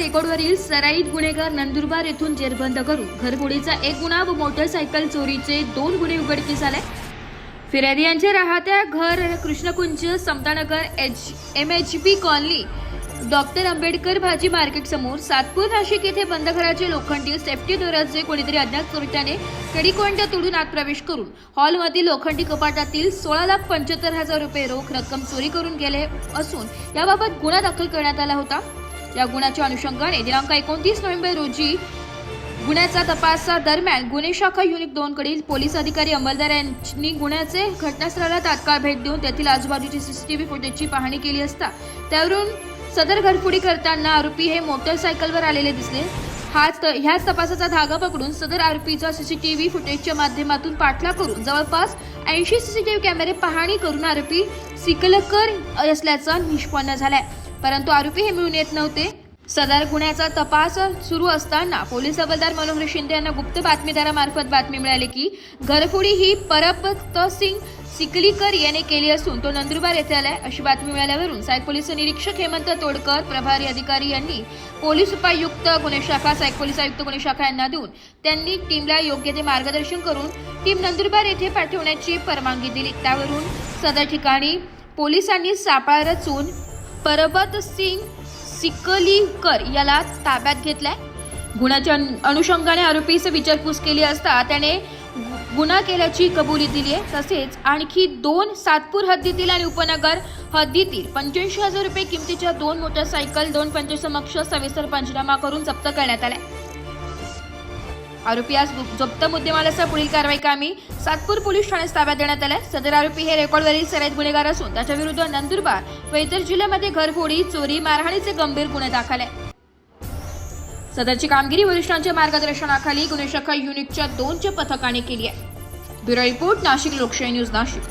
रेकॉर्डवरील सराईत गुन्हेगार नंदुरबार येथून जेरबंद करून घरफोडीचा एक गुन्हा व मोटरसायकल चोरीचे 2 गुन्हे उघडकीस आले। फिर्यादी यांचे राहत्या घर Krishnakunj Samta Nagar MHB colony doctor Ambedkar भाजी मार्केट समोर सातपूर नाशिक येथे बंद घराचे लोखंडी सेफ्टी दोराचे कोणीतरी अज्ञात चोरट्याने कडी तोडून आत प्रवेश करून हॉलमधील लोखंडी कपाटातील 16,75,000 रुपये रोख रक्कम चोरी करून गेले असून याबाबत गुन्हा दाखल करण्यात आला होता। या गुन्ह्याच्या अनुषंगाने दिनांक 29 नोव्हेंबर रोजी गुन्ह्याचा तपासादरम्यान गुन्हे शाखा युनिट 2 कडील पोलीस अधिकारी अंमलदार यांनी गुन्ह्याचे घटनास्थळाला तात्काळ भेट देऊन तेथील आजूबाजूची सीसीटीव्ही फुटेजची पाहणी केली असता त्यावरून सदर घरफोडी करताना आरोपी हे मोटरसायकलवर आलेले दिसले। ह्याच तपासाचा धागा पकडून सदर आरोपीचा सीसीटीव्ही फुटेजच्या माध्यमातून पाठलाग करून जवळपास 80 सीसीटीव्ही कॅमेरे पाहणी करून आरोपी सिकलकर असल्याचा निष्पन्न झालाय, परंतु आरोपी हे मिळून येत नव्हते। सदर गुन्ह्याचा तपास सुरू असताना पोलीस हवालदार मनोहर शिंदे यांना गुप्त बातमीदारामार्फत बातमी मिळाली की घरफोडी ही परबत सिंग सिकलीकर याने केली असून तो नंदुरबार येथे आलाय। अशी बातमी मिळाल्यावरून सहाय्यक पोलीस निरीक्षक हेमंत तोडकर प्रभारी अधिकारी यांनी पोलीस उपायुक्त गुन्हे शाखा सहाय्यक पोलीस आयुक्त गुन्हे शाखा यांना देऊन त्यांनी टीमला योग्य ते मार्गदर्शन करून टीम नंदुरबार येथे पाठवण्याची परवानगी दिली। त्यावरून सदर ठिकाणी पोलिसांनी सापळा रचून परबत सिंग सिकलीकर याला ताब्यात घेतलाय। गुन्ह्याच्या अनुषंगाने आरोपीस विचारपूस केली असता त्याने गुन्हा केल्याची कबुली दिली आहे। तसेच आणखी 2 सातपूर हद्दीतील आणि उपनगर हद्दीतील 85,000 रुपये किमतीच्या 2 मोटरसायकल 2 पंचसमक्ष सविस्तर पंचनामा करून जप्त करण्यात आलाय। आरोपी आज जप्त मुद्देमालासह पुढील कारवाई कामी सातपूर पोलीस ठाण्यात ताब्यात देण्यात आलाय। सदर आरोपी हे रेकॉर्डवरील सराईत गुन्हेगार असून त्याच्या विरुद्ध नंदुरबार व इतर जिल्ह्यामध्ये घरफोडी चोरी मारहाणीचे गंभीर गुन्हे दाखल आहे। सदरची कामगिरी वरिष्ठांच्या मार्गदर्शनाखाली गुन्हे शाखा युनिटच्या 2 पथकाने केली आहे। ब्युरो रिपोर्ट नाशिक लोकशाही न्यूज नाशिक।